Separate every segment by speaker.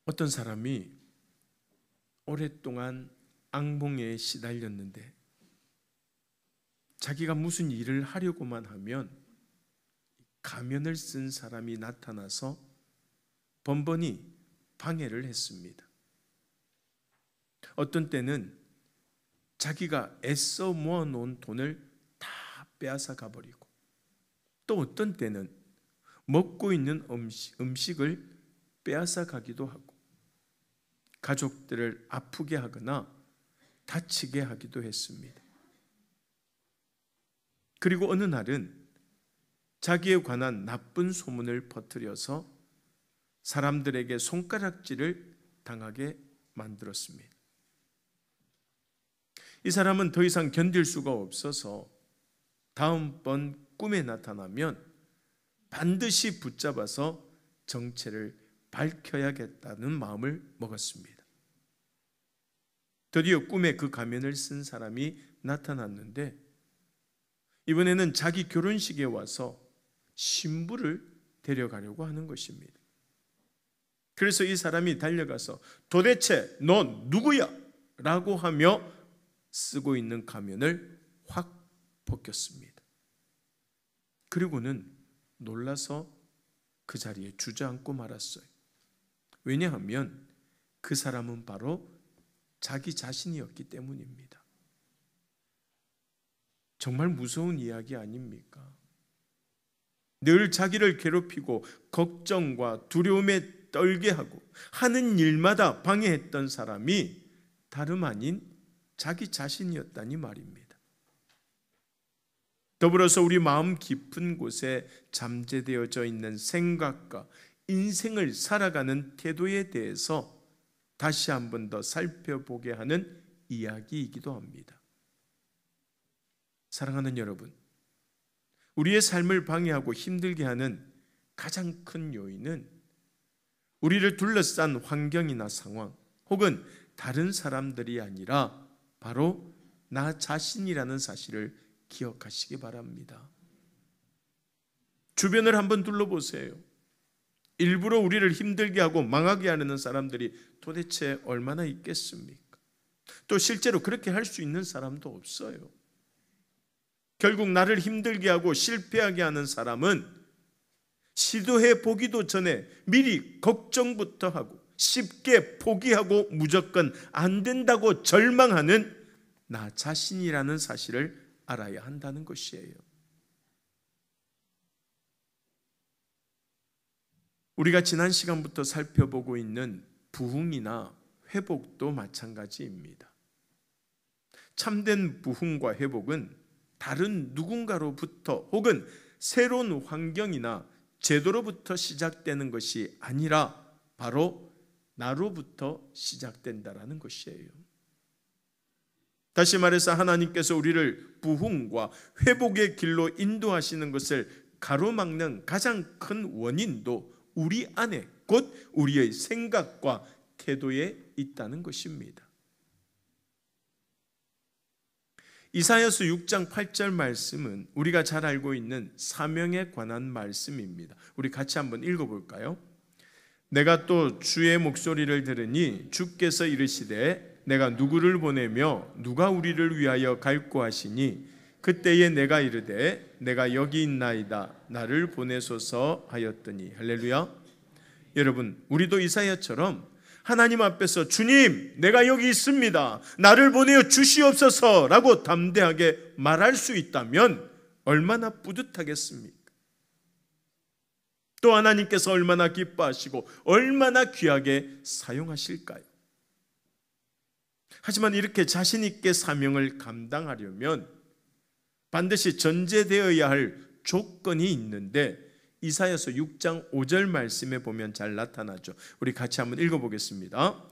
Speaker 1: 어떤 사람이 오랫동안 악몽에 시달렸는데 자기가 무슨 일을 하려고만 하면 가면을 쓴 사람이 나타나서 번번이 방해를 했습니다. 어떤 때는 자기가 애써 모아놓은 돈을 다 빼앗아 가버리고, 또 어떤 때는 먹고 있는 음식을 빼앗아 가기도 하고, 가족들을 아프게 하거나 다치게 하기도 했습니다. 그리고 어느 날은 자기에 관한 나쁜 소문을 퍼뜨려서 사람들에게 손가락질을 당하게 만들었습니다. 이 사람은 더 이상 견딜 수가 없어서 다음번 꿈에 나타나면 반드시 붙잡아서 정체를 밝혀야겠다는 마음을 먹었습니다. 드디어 꿈에 그 가면을 쓴 사람이 나타났는데 이번에는 자기 결혼식에 와서 신부를 데려가려고 하는 것입니다. 그래서 이 사람이 달려가서 도대체 너 누구야? 라고 하며 쓰고 있는 가면을 확 벗겼습니다. 그리고는 놀라서 그 자리에 주저앉고 말았어요. 왜냐하면 그 사람은 바로 자기 자신이었기 때문입니다. 정말 무서운 이야기 아닙니까? 늘 자기를 괴롭히고 걱정과 두려움에 떨게 하고 하는 일마다 방해했던 사람이 다름 아닌 자기 자신이었다니 말입니다. 더불어서 우리 마음 깊은 곳에 잠재되어져 있는 생각과 인생을 살아가는 태도에 대해서 다시 한 번 더 살펴보게 하는 이야기이기도 합니다. 사랑하는 여러분, 우리의 삶을 방해하고 힘들게 하는 가장 큰 요인은 우리를 둘러싼 환경이나 상황 혹은 다른 사람들이 아니라 바로 나 자신이라는 사실을 기억하시기 바랍니다. 주변을 한번 둘러보세요. 일부러 우리를 힘들게 하고 망하게 하려는 사람들이 도대체 얼마나 있겠습니까? 또 실제로 그렇게 할 수 있는 사람도 없어요. 결국 나를 힘들게 하고 실패하게 하는 사람은 시도해 보기도 전에 미리 걱정부터 하고 쉽게 포기하고 무조건 안 된다고 절망하는 나 자신이라는 사실을 알아야 한다는 것이에요. 우리가 지난 시간부터 살펴보고 있는 부흥이나 회복도 마찬가지입니다. 참된 부흥과 회복은 다른 누군가로부터 혹은 새로운 환경이나 제도로부터 시작되는 것이 아니라 바로 나로부터 시작된다라는 것이에요. 다시 말해서 하나님께서 우리를 부흥과 회복의 길로 인도하시는 것을 가로막는 가장 큰 원인도 우리 안에 곧 우리의 생각과 태도에 있다는 것입니다. 이사야서 6장 8절 말씀은 우리가 잘 알고 있는 사명에 관한 말씀입니다. 우리 같이 한번 읽어볼까요? 내가 또 주의 목소리를 들으니 주께서 이르시되 내가 누구를 보내며 누가 우리를 위하여 갈고 하시니 그때에 내가 이르되 내가 여기 있나이다 나를 보내소서 하였더니. 할렐루야. 여러분, 우리도 이사야처럼 하나님 앞에서 주님 내가 여기 있습니다 나를 보내어 주시옵소서 라고 담대하게 말할 수 있다면 얼마나 뿌듯하겠습니까? 또 하나님께서 얼마나 기뻐하시고 얼마나 귀하게 사용하실까요? 하지만 이렇게 자신 있게 사명을 감당하려면 반드시 전제되어야 할 조건이 있는데 이사야서 6장 5절 말씀에 보면 잘 나타나죠. 우리 같이 한번 읽어보겠습니다.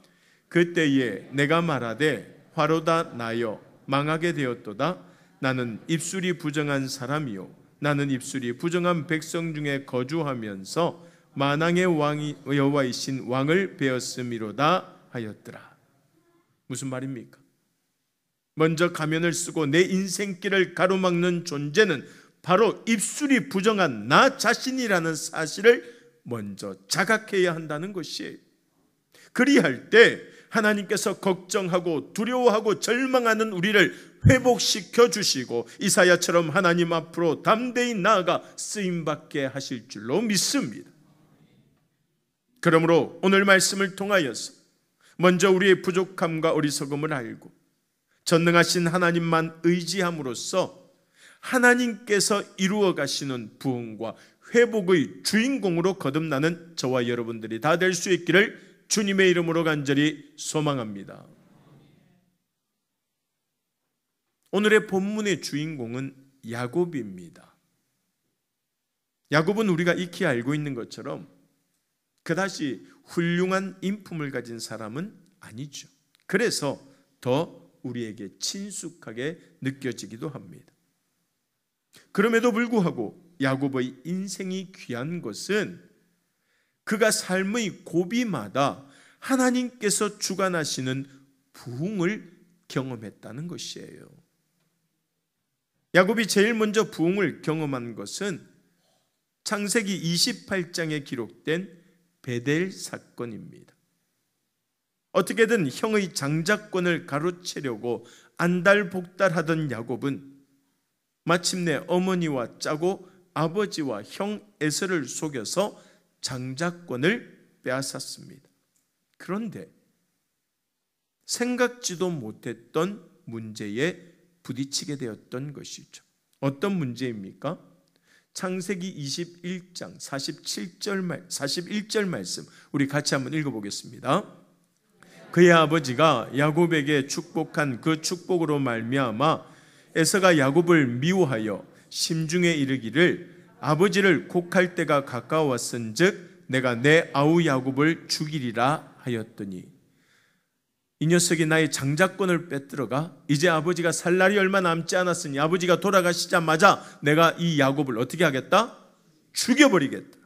Speaker 1: 그때에 내가 말하되 화로다 나여 망하게 되었도다. 나는 입술이 부정한 사람이요 나는 입술이 부정한 백성 중에 거주하면서 만왕의 왕이 여호와이신 왕을 베었음이로다 하였더라. 무슨 말입니까? 먼저 가면을 쓰고 내 인생길을 가로막는 존재는 바로 입술이 부정한 나 자신이라는 사실을 먼저 자각해야 한다는 것이에요. 그리할 때 하나님께서 걱정하고 두려워하고 절망하는 우리를 회복시켜 주시고 이사야처럼 하나님 앞으로 담대히 나아가 쓰임받게 하실 줄로 믿습니다. 그러므로 오늘 말씀을 통하여서 먼저 우리의 부족함과 어리석음을 알고 전능하신 하나님만 의지함으로써 하나님께서 이루어 가시는 부흥과 회복의 주인공으로 거듭나는 저와 여러분들이 다 될 수 있기를 주님의 이름으로 간절히 소망합니다. 오늘의 본문의 주인공은 야곱입니다. 야곱은 우리가 익히 알고 있는 것처럼 그다지 훌륭한 인품을 가진 사람은 아니죠. 그래서 더 우리에게 친숙하게 느껴지기도 합니다. 그럼에도 불구하고 야곱의 인생이 귀한 것은 그가 삶의 고비마다 하나님께서 주관하시는 부흥을 경험했다는 것이에요. 야곱이 제일 먼저 부흥을 경험한 것은 창세기 28장에 기록된 베델 사건입니다. 어떻게든 형의 장자권을 가로채려고 안달복달하던 야곱은 마침내 어머니와 짜고 아버지와 형 에서를 속여서 장자권을 빼앗았습니다. 그런데 생각지도 못했던 문제에 부딪히게 되었던 것이죠. 어떤 문제입니까? 창세기 21장 41절 말씀 우리 같이 한번 읽어보겠습니다. 그의 아버지가 야곱에게 축복한 그 축복으로 말미암아 에서가 야곱을 미워하여 심중에 이르기를 아버지를 곡할 때가 가까웠은즉 내가 내 아우 야곱을 죽이리라 하였더니 이 녀석이 나의 장자권을 빼들어가 이제 아버지가 살 날이 얼마 남지 않았으니 아버지가 돌아가시자마자 내가 이 야곱을 어떻게 하겠다? 죽여버리겠다.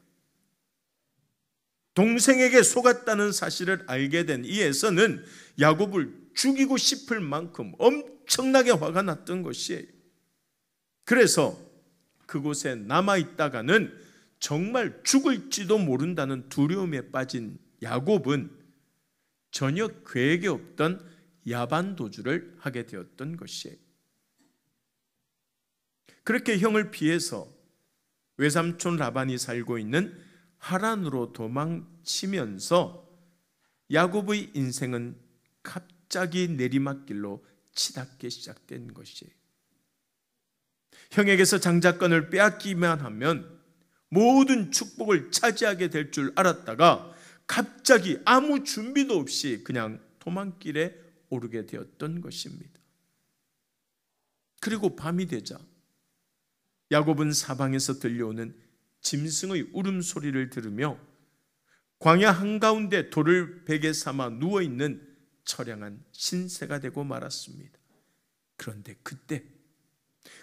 Speaker 1: 동생에게 속았다는 사실을 알게 된 이 에서는 야곱을 죽이고 싶을 만큼 엄청나게 화가 났던 것이에요. 그래서 그곳에 남아있다가는 정말 죽을지도 모른다는 두려움에 빠진 야곱은 전혀 계획에 없던 야반도주를 하게 되었던 것이에요. 그렇게 형을 피해서 외삼촌 라반이 살고 있는 하란으로 도망치면서 야곱의 인생은 갑자기 내리막길로 치닫게 시작된 것이에요. 형에게서 장자권을 빼앗기만 하면 모든 축복을 차지하게 될 줄 알았다가 갑자기 아무 준비도 없이 그냥 도망길에 오르게 되었던 것입니다. 그리고 밤이 되자 야곱은 사방에서 들려오는 짐승의 울음소리를 들으며 광야 한가운데 돌을 베개 삼아 누워있는 처량한 신세가 되고 말았습니다. 그런데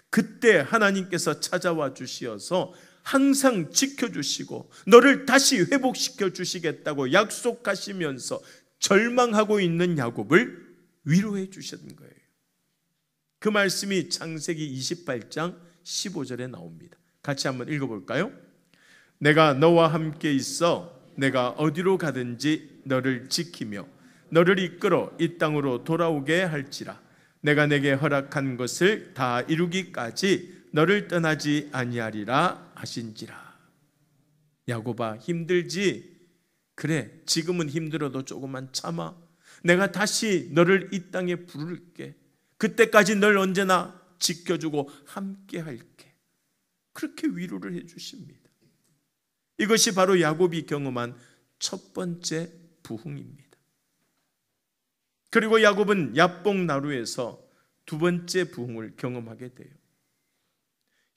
Speaker 1: 그때 하나님께서 찾아와 주시어서 항상 지켜주시고 너를 다시 회복시켜 주시겠다고 약속하시면서 절망하고 있는 야곱을 위로해 주셨던 거예요. 그 말씀이 창세기 28장 15절에 나옵니다. 같이 한번 읽어볼까요? 내가 너와 함께 있어 내가 어디로 가든지 너를 지키며 너를 이끌어 이 땅으로 돌아오게 할지라 내가 내게 허락한 것을 다 이루기까지 너를 떠나지 아니하리라 하신지라. 야곱아 힘들지? 그래 지금은 힘들어도 조금만 참아. 내가 다시 너를 이 땅에 부를게. 그때까지 널 언제나 지켜주고 함께 할게. 그렇게 위로를 해 주십니다. 이것이 바로 야곱이 경험한 첫 번째 부흥입니다. 그리고 야곱은 야복 나루에서 두 번째 부흥을 경험하게 돼요.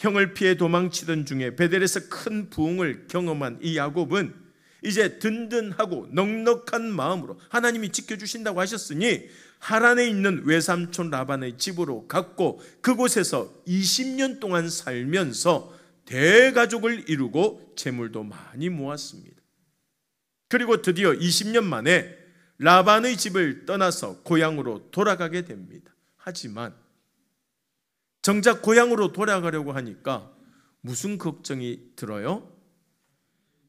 Speaker 1: 형을 피해 도망치던 중에 베델에서 큰 부흥을 경험한 이 야곱은 이제 든든하고 넉넉한 마음으로 하나님이 지켜주신다고 하셨으니 하란에 있는 외삼촌 라반의 집으로 갔고 그곳에서 20년 동안 살면서 대가족을 이루고 재물도 많이 모았습니다. 그리고 드디어 20년 만에 라반의 집을 떠나서 고향으로 돌아가게 됩니다. 하지만 정작 고향으로 돌아가려고 하니까 무슨 걱정이 들어요?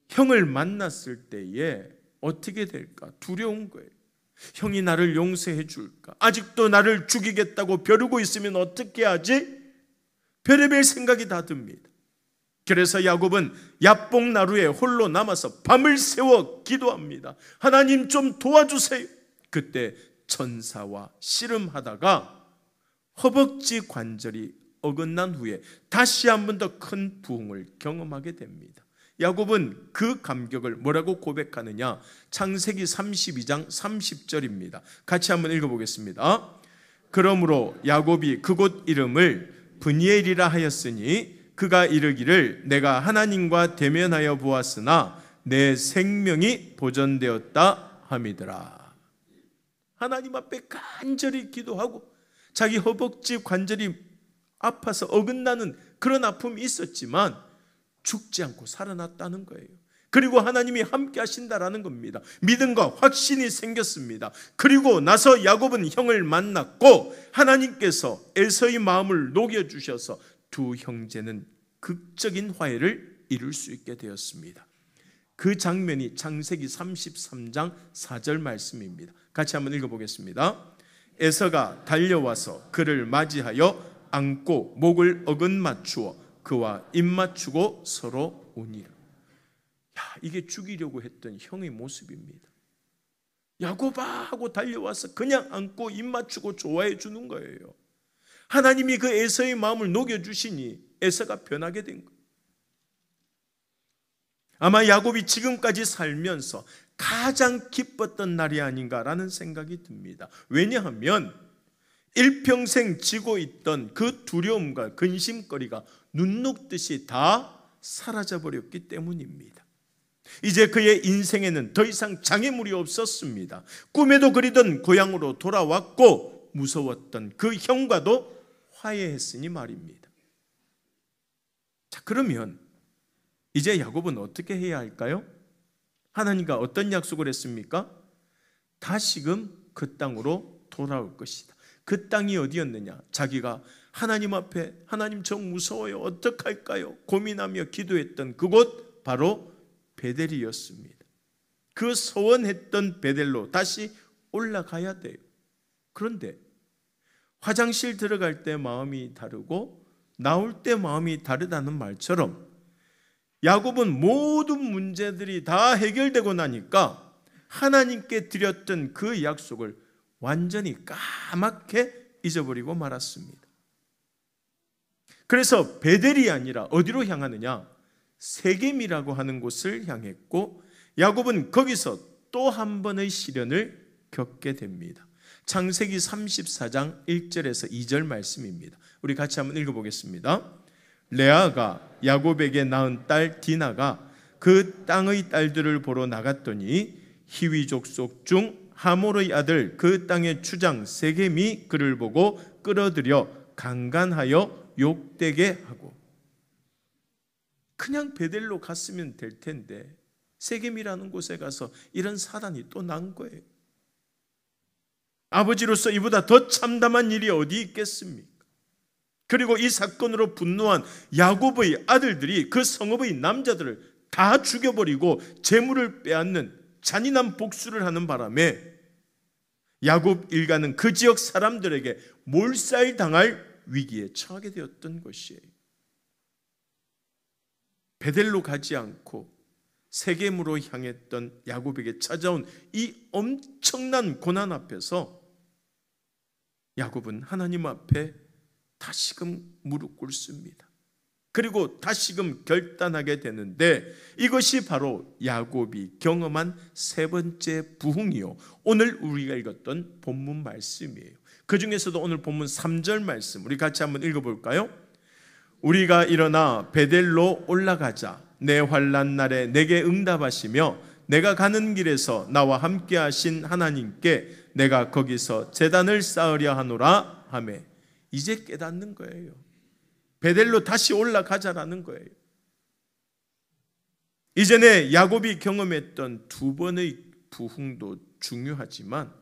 Speaker 1: 형을 만났을 때에 어떻게 될까 두려운 거예요. 형이 나를 용서해 줄까? 아직도 나를 죽이겠다고 벼르고 있으면 어떻게 하지? 별의별 생각이 다 듭니다. 그래서 야곱은 야복나루에 홀로 남아서 밤을 새워 기도합니다. 하나님 좀 도와주세요. 그때 천사와 씨름하다가 허벅지 관절이 어긋난 후에 다시 한 번 더 큰 부흥을 경험하게 됩니다. 야곱은 그 감격을 뭐라고 고백하느냐? 창세기 32장 30절입니다. 같이 한번 읽어보겠습니다. 그러므로 야곱이 그곳 이름을 브니엘이라 하였으니 그가 이르기를 내가 하나님과 대면하여 보았으나 내 생명이 보존되었다 함이더라. 하나님 앞에 간절히 기도하고 자기 허벅지 관절이 아파서 어긋나는 그런 아픔이 있었지만 죽지 않고 살아났다는 거예요. 그리고 하나님이 함께 하신다라는 겁니다. 믿음과 확신이 생겼습니다. 그리고 나서 야곱은 형을 만났고 하나님께서 에서의 마음을 녹여주셔서 두 형제는 극적인 화해를 이룰 수 있게 되었습니다. 그 장면이 창세기 33장 4절 말씀입니다. 같이 한번 읽어보겠습니다. 에서가 달려와서 그를 맞이하여 안고 목을 어긋맞추어 그와 입맞추고 서로 우니라. 이게 죽이려고 했던 형의 모습입니다. 야곱아 하고 달려와서 그냥 안고 입맞추고 좋아해 주는 거예요. 하나님이 그 에서의 마음을 녹여주시니 에서가 변하게 된 거예요. 아마 야곱이 지금까지 살면서 가장 기뻤던 날이 아닌가라는 생각이 듭니다. 왜냐하면 일평생 지고 있던 그 두려움과 근심거리가 눈 녹듯이 다 사라져버렸기 때문입니다. 이제 그의 인생에는 더 이상 장애물이 없었습니다. 꿈에도 그리던 고향으로 돌아왔고 무서웠던 그 형과도 화해했으니 말입니다. 자, 그러면 이제 야곱은 어떻게 해야 할까요? 하나님과 어떤 약속을 했습니까? 다시금 그 땅으로 돌아올 것이다. 그 땅이 어디였느냐? 자기가 하나님 앞에 하나님 저 무서워요 어떡할까요? 고민하며 기도했던 그곳 바로 베델이었습니다. 그 소원했던 베델로 다시 올라가야 돼요. 그런데 화장실 들어갈 때 마음이 다르고 나올 때 마음이 다르다는 말처럼 야곱은 모든 문제들이 다 해결되고 나니까 하나님께 드렸던 그 약속을 완전히 까맣게 잊어버리고 말았습니다. 그래서 베델이 아니라 어디로 향하느냐? 세겜이라고 하는 곳을 향했고 야곱은 거기서 또 한 번의 시련을 겪게 됩니다. 창세기 34장 1절에서 2절 말씀입니다. 우리 같이 한번 읽어보겠습니다. 레아가 야곱에게 낳은 딸 디나가 그 땅의 딸들을 보러 나갔더니 히위 족속 중 하몰의 아들 그 땅의 추장 세겜이 그를 보고 끌어들여 강간하여 욕되게 하고. 그냥 베델로 갔으면 될 텐데 세겜이라는 곳에 가서 이런 사단이 또 난 거예요. 아버지로서 이보다 더 참담한 일이 어디 있겠습니까? 그리고 이 사건으로 분노한 야곱의 아들들이 그 성읍의 남자들을 다 죽여버리고 재물을 빼앗는 잔인한 복수를 하는 바람에 야곱 일가는 그 지역 사람들에게 몰살당할 위기에 처하게 되었던 것이에요. 베델로 가지 않고 세겜으로 향했던 야곱에게 찾아온 이 엄청난 고난 앞에서 야곱은 하나님 앞에 다시금 무릎 꿇습니다. 그리고 다시금 결단하게 되는데 이것이 바로 야곱이 경험한 세 번째 부흥이요, 오늘 우리가 읽었던 본문 말씀이에요. 그 중에서도 오늘 본문 3절 말씀 우리 같이 한번 읽어볼까요? 우리가 일어나 베델로 올라가자. 내 환난 날에 내게 응답하시며 내가 가는 길에서 나와 함께 하신 하나님께 내가 거기서 제단을 쌓으려 하노라 하매. 이제 깨닫는 거예요. 베델로 다시 올라가자라는 거예요. 이전에 야곱이 경험했던 두 번의 부흥도 중요하지만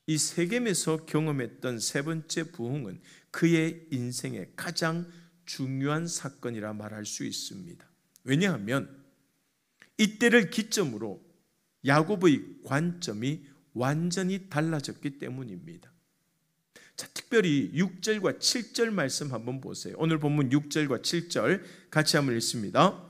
Speaker 1: 이 세겜에서 경험했던 세 번째 부흥은 그의 인생의 가장 중요한 사건이라 말할 수 있습니다. 왜냐하면 이때를 기점으로 야곱의 관점이 완전히 달라졌기 때문입니다. 자, 특별히 6절과 7절 말씀 한번 보세요. 오늘 본문 6절과 7절 같이 한번 읽습니다.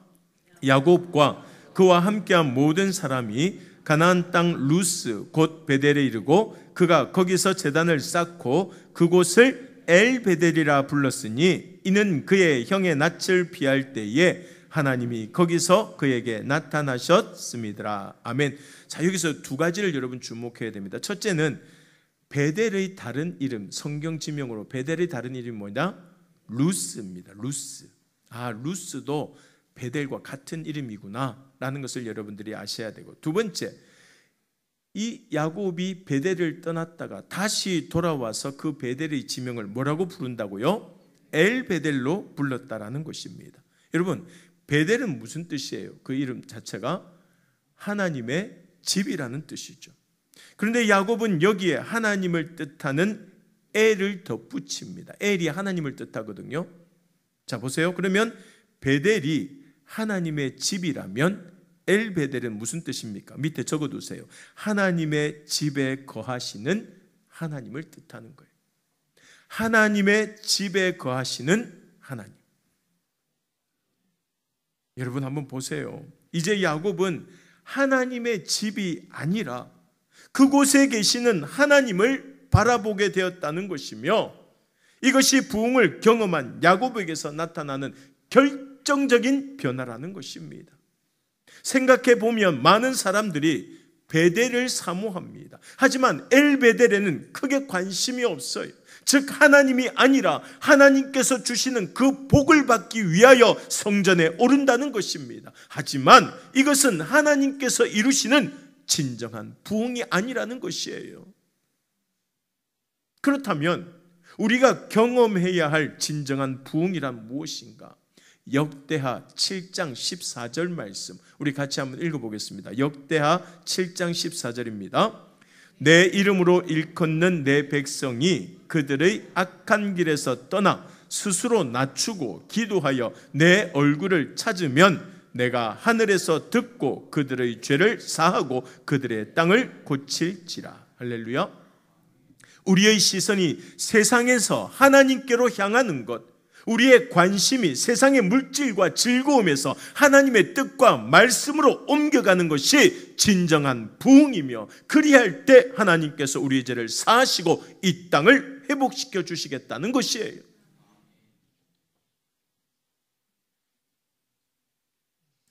Speaker 1: 야곱과 그와 함께한 모든 사람이 가나안 땅 루스 곧 베델에 이르고 그가 거기서 제단을 쌓고 그곳을 엘베델이라 불렀으니 이는 그의 형의 낯을 피할 때에 하나님이 거기서 그에게 나타나셨습니다. 아멘. 자, 여기서 두 가지를 여러분 주목해야 됩니다. 첫째는 베델의 다른 이름, 성경 지명으로 베델의 다른 이름이 뭐냐? 루스입니다. 루스. 아, 루스도 베델과 같은 이름이구나 라는 것을 여러분들이 아셔야 되고, 두 번째, 이 야곱이 베델을 떠났다가 다시 돌아와서 그 베델의 지명을 뭐라고 부른다고요? 엘베델로 불렀다라는 것입니다. 여러분, 베델은 무슨 뜻이에요? 그 이름 자체가 하나님의 집이라는 뜻이죠. 그런데 야곱은 여기에 하나님을 뜻하는 엘을 덧붙입니다. 엘이 하나님을 뜻하거든요. 자, 보세요. 그러면 베델이 하나님의 집이라면 엘베델은 무슨 뜻입니까? 밑에 적어두세요. 하나님의 집에 거하시는 하나님을 뜻하는 거예요. 하나님의 집에 거하시는 하나님. 여러분 한번 보세요. 이제 야곱은 하나님의 집이 아니라 그곳에 계시는 하나님을 바라보게 되었다는 것이며, 이것이 부흥을 경험한 야곱에게서 나타나는 결정적인 변화라는 것입니다. 생각해 보면 많은 사람들이 베델을 사모합니다. 하지만 엘베델에는 크게 관심이 없어요. 즉 하나님이 아니라 하나님께서 주시는 그 복을 받기 위하여 성전에 오른다는 것입니다. 하지만 이것은 하나님께서 이루시는 진정한 부흥이 아니라는 것이에요. 그렇다면 우리가 경험해야 할 진정한 부흥이란 무엇인가? 역대하 7장 14절 말씀 우리 같이 한번 읽어보겠습니다. 역대하 7장 14절입니다. 내 이름으로 일컫는 내 백성이 그들의 악한 길에서 떠나 스스로 낮추고 기도하여 내 얼굴을 찾으면 내가 하늘에서 듣고 그들의 죄를 사하고 그들의 땅을 고칠지라. 할렐루야. 우리의 시선이 세상에서 하나님께로 향하는 것, 우리의 관심이 세상의 물질과 즐거움에서 하나님의 뜻과 말씀으로 옮겨가는 것이 진정한 부흥이며, 그리할 때 하나님께서 우리의 죄를 사하시고 이 땅을 회복시켜 주시겠다는 것이에요.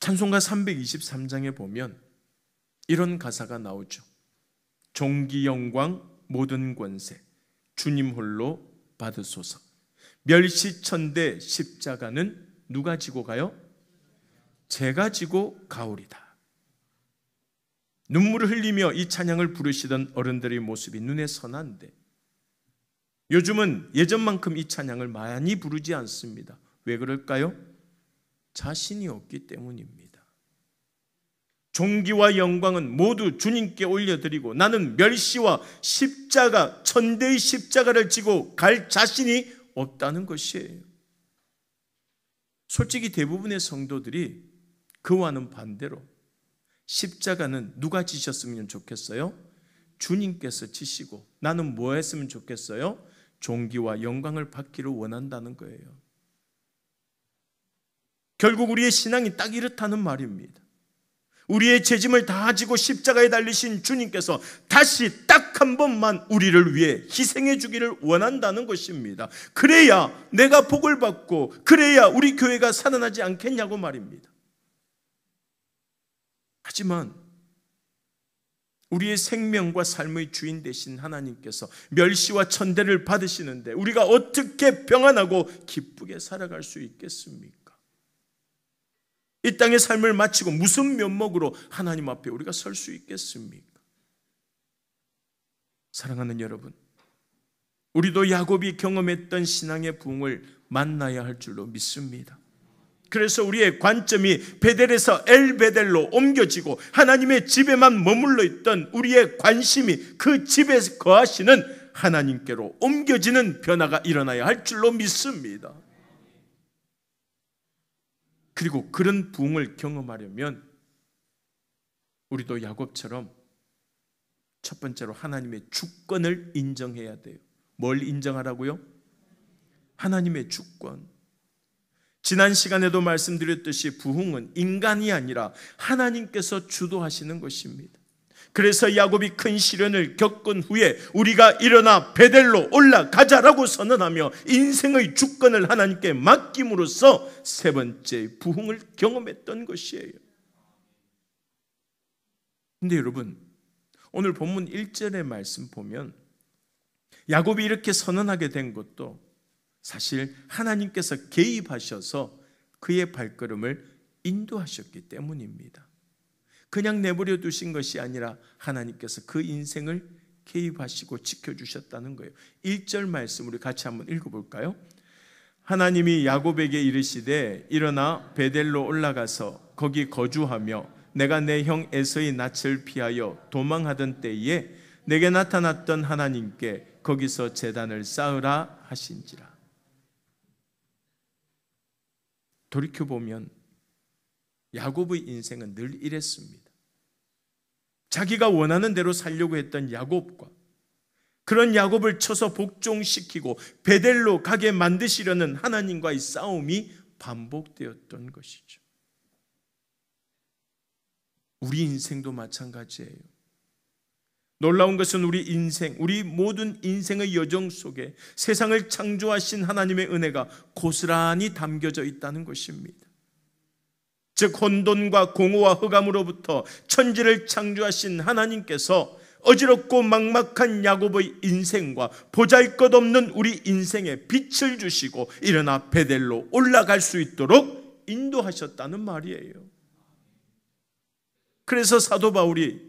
Speaker 1: 찬송가 323장에 보면 이런 가사가 나오죠. 존귀 영광 모든 권세 주님 홀로 받으소서. 멸시천대 십자가는 누가 지고 가요? 제가 지고 가오리다. 눈물을 흘리며 이 찬양을 부르시던 어른들의 모습이 눈에 선한데 요즘은 예전만큼 이 찬양을 많이 부르지 않습니다. 왜 그럴까요? 자신이 없기 때문입니다. 존귀와 영광은 모두 주님께 올려드리고 나는 멸시와 십자가, 천대의 십자가를 지고 갈 자신이 없다는 것이에요. 솔직히 대부분의 성도들이 그와는 반대로 십자가는 누가 지셨으면 좋겠어요? 주님께서 지시고 나는 뭐 했으면 좋겠어요? 존귀와 영광을 받기를 원한다는 거예요. 결국 우리의 신앙이 딱 이렇다는 말입니다. 우리의 죄짐을 다 지고 십자가에 달리신 주님께서 다시 딱 한 번만 우리를 위해 희생해 주기를 원한다는 것입니다. 그래야 내가 복을 받고 그래야 우리 교회가 살아나지 않겠냐고 말입니다. 하지만 우리의 생명과 삶의 주인 되신 하나님께서 멸시와 천대를 받으시는데 우리가 어떻게 평안하고 기쁘게 살아갈 수 있겠습니까? 이 땅의 삶을 마치고 무슨 면목으로 하나님 앞에 우리가 설 수 있겠습니까? 사랑하는 여러분, 우리도 야곱이 경험했던 신앙의 부흥을 만나야 할 줄로 믿습니다. 그래서 우리의 관점이 베델에서 엘베델로 옮겨지고 하나님의 집에만 머물러 있던 우리의 관심이 그 집에 거하시는 하나님께로 옮겨지는 변화가 일어나야 할 줄로 믿습니다. 그리고 그런 부흥을 경험하려면 우리도 야곱처럼 첫 번째로 하나님의 주권을 인정해야 돼요. 뭘 인정하라고요? 하나님의 주권. 지난 시간에도 말씀드렸듯이 부흥은 인간이 아니라 하나님께서 주도하시는 것입니다. 그래서 야곱이 큰 시련을 겪은 후에 우리가 일어나 베델로 올라가자라고 선언하며 인생의 주권을 하나님께 맡김으로써 세 번째 부흥을 경험했던 것이에요. 근데 여러분, 오늘 본문 1절의 말씀 보면 야곱이 이렇게 선언하게 된 것도 사실 하나님께서 개입하셔서 그의 발걸음을 인도하셨기 때문입니다. 그냥 내버려 두신 것이 아니라 하나님께서 그 인생을 개입하시고 지켜주셨다는 거예요. 1절 말씀 우리 같이 한번 읽어볼까요? 하나님이 야곱에게 이르시되 일어나 베델로 올라가서 거기 거주하며 내가 내 형 에서의 낯을 피하여 도망하던 때에 내게 나타났던 하나님께 거기서 제단을 쌓으라 하신지라. 돌이켜보면 야곱의 인생은 늘 이랬습니다. 자기가 원하는 대로 살려고 했던 야곱과 그런 야곱을 쳐서 복종시키고 베델로 가게 만드시려는 하나님과의 싸움이 반복되었던 것이죠. 우리 인생도 마찬가지예요. 놀라운 것은 우리 인생, 우리 모든 인생의 여정 속에 세상을 창조하신 하나님의 은혜가 고스란히 담겨져 있다는 것입니다. 즉 혼돈과 공허와 흑암으로부터 천지를 창조하신 하나님께서 어지럽고 막막한 야곱의 인생과 보잘것없는 우리 인생에 빛을 주시고 일어나 베델로 올라갈 수 있도록 인도하셨다는 말이에요. 그래서 사도 바울이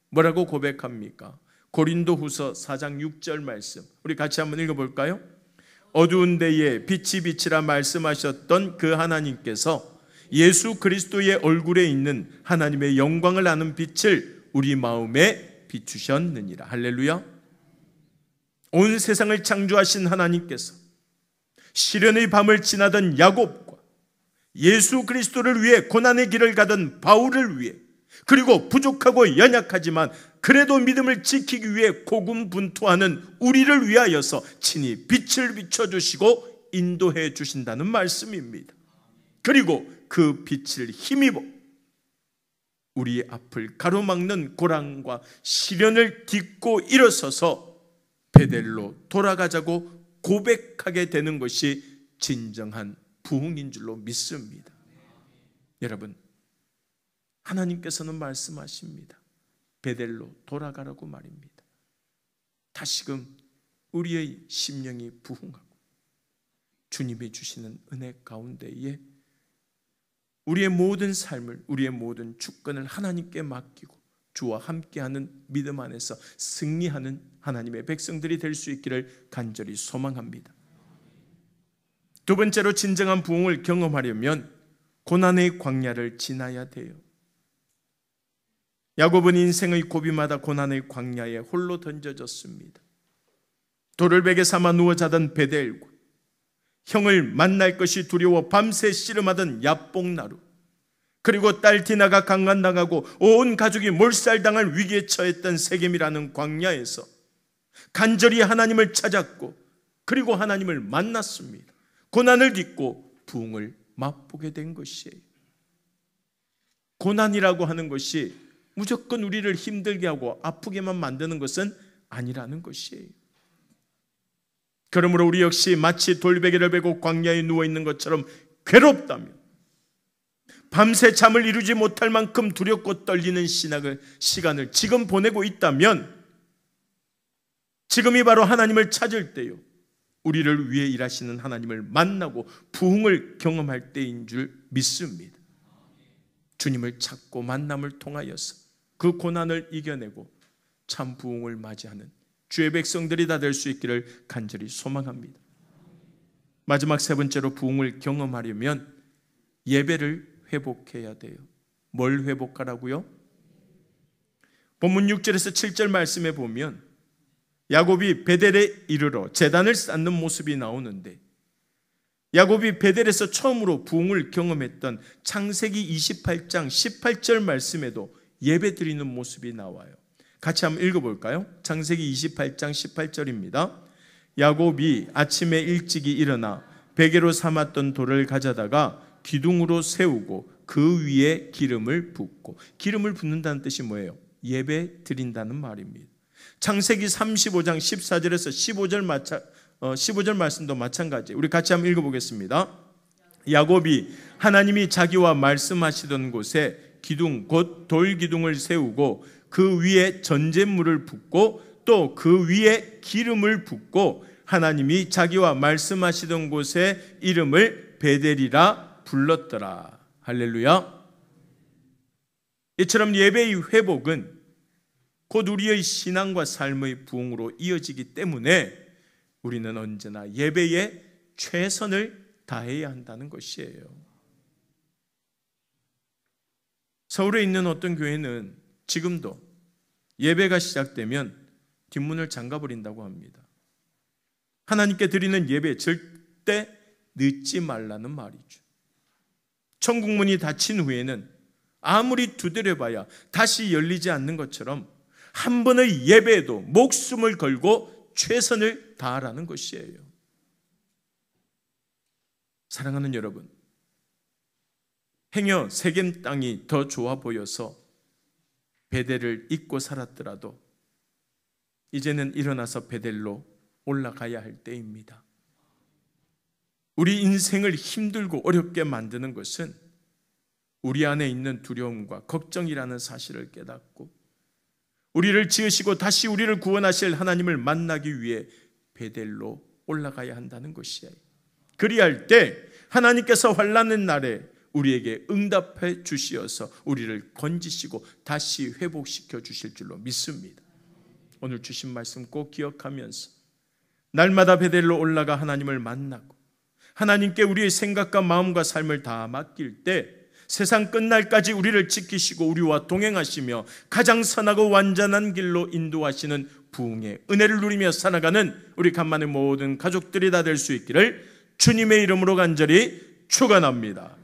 Speaker 1: 뭐라고 고백합니까? 고린도후서 4장 6절 말씀 우리 같이 한번 읽어볼까요? 어두운 데에 빛이 빛이라 말씀하셨던 그 하나님께서 예수 그리스도의 얼굴에 있는 하나님의 영광을 아는 빛을 우리 마음에 비추셨느니라. 할렐루야. 온 세상을 창조하신 하나님께서 시련의 밤을 지나던 야곱과 예수 그리스도를 위해 고난의 길을 가던 바울을 위해 그리고 부족하고 연약하지만 그래도 믿음을 지키기 위해 고군분투하는 우리를 위하여서 친히 빛을 비춰주시고 인도해 주신다는 말씀입니다. 그리고 그 빛을 힘입어 우리 앞을 가로막는 고난과 시련을 딛고 일어서서 베델로 돌아가자고 고백하게 되는 것이 진정한 부흥인 줄로 믿습니다. 여러분, 하나님께서는 말씀하십니다. 베델로 돌아가라고 말입니다. 다시금 우리의 심령이 부흥하고 주님이 주시는 은혜 가운데에 우리의 모든 삶을, 우리의 모든 주권을 하나님께 맡기고 주와 함께하는 믿음 안에서 승리하는 하나님의 백성들이 될 수 있기를 간절히 소망합니다. 두 번째로 진정한 부흥을 경험하려면 고난의 광야를 지나야 돼요. 야곱은 인생의 고비마다 고난의 광야에 홀로 던져졌습니다. 돌을 베개 삼아 누워 자던 베델과 형을 만날 것이 두려워 밤새 씨름하던 야복나루, 그리고 딸 디나가 강간당하고 온 가족이 몰살당할 위기에 처했던 세겜이라는 광야에서 간절히 하나님을 찾았고 그리고 하나님을 만났습니다. 고난을 딛고 부흥을 맛보게 된 것이에요. 고난이라고 하는 것이 무조건 우리를 힘들게 하고 아프게만 만드는 것은 아니라는 것이에요. 그러므로 우리 역시 마치 돌베개를 베고 광야에 누워있는 것처럼 괴롭다면, 밤새 잠을 이루지 못할 만큼 두렵고 떨리는 시간을 지금 보내고 있다면 지금이 바로 하나님을 찾을 때요, 우리를 위해 일하시는 하나님을 만나고 부흥을 경험할 때인 줄 믿습니다. 주님을 찾고 만남을 통하여서 그 고난을 이겨내고 참 부흥을 맞이하는 주의 백성들이 다 될 수 있기를 간절히 소망합니다. 마지막 세 번째로 부흥을 경험하려면 예배를 회복해야 돼요. 뭘 회복하라고요? 본문 6절에서 7절 말씀에 보면 야곱이 베델에 이르러 제단을 쌓는 모습이 나오는데, 야곱이 베델에서 처음으로 부흥을 경험했던 창세기 28장 18절 말씀에도 예배 드리는 모습이 나와요. 같이 한번 읽어볼까요? 창세기 28장 18절입니다. 야곱이 아침에 일찍이 일어나 베개로 삼았던 돌을 가져다가 기둥으로 세우고 그 위에 기름을 붓고, 기름을 붓는다는 뜻이 뭐예요? 예배 드린다는 말입니다. 창세기 35장 14절에서 15절 말씀도 마찬가지. 우리 같이 한번 읽어보겠습니다. 야곱이 하나님이 자기와 말씀하시던 곳에 기둥 곧 돌기둥을 세우고 그 위에 전제물을 붓고 또 그 위에 기름을 붓고 하나님이 자기와 말씀하시던 곳에 이름을 베델이라 불렀더라. 할렐루야. 이처럼 예배의 회복은 곧 우리의 신앙과 삶의 부흥으로 이어지기 때문에 우리는 언제나 예배에 최선을 다해야 한다는 것이에요. 서울에 있는 어떤 교회는 지금도 예배가 시작되면 뒷문을 잠가버린다고 합니다. 하나님께 드리는 예배 절대 늦지 말라는 말이죠. 천국문이 닫힌 후에는 아무리 두드려봐야 다시 열리지 않는 것처럼 한 번의 예배에도 목숨을 걸고 최선을 다하라는 것이에요. 사랑하는 여러분, 행여 세겜 땅이 더 좋아 보여서 베델을 잊고 살았더라도 이제는 일어나서 베델로 올라가야 할 때입니다. 우리 인생을 힘들고 어렵게 만드는 것은 우리 안에 있는 두려움과 걱정이라는 사실을 깨닫고 우리를 지으시고 다시 우리를 구원하실 하나님을 만나기 위해 베델로 올라가야 한다는 것이에요. 그리할 때 하나님께서 환난의 날에 우리에게 응답해 주시어서 우리를 건지시고 다시 회복시켜 주실 줄로 믿습니다. 오늘 주신 말씀 꼭 기억하면서 날마다 베델로 올라가 하나님을 만나고 하나님께 우리의 생각과 마음과 삶을 다 맡길 때 세상 끝날까지 우리를 지키시고 우리와 동행하시며 가장 선하고 완전한 길로 인도하시는 부흥의 은혜를 누리며 살아가는 우리 간만의 모든 가족들이 다 될 수 있기를 주님의 이름으로 간절히 축원합니다.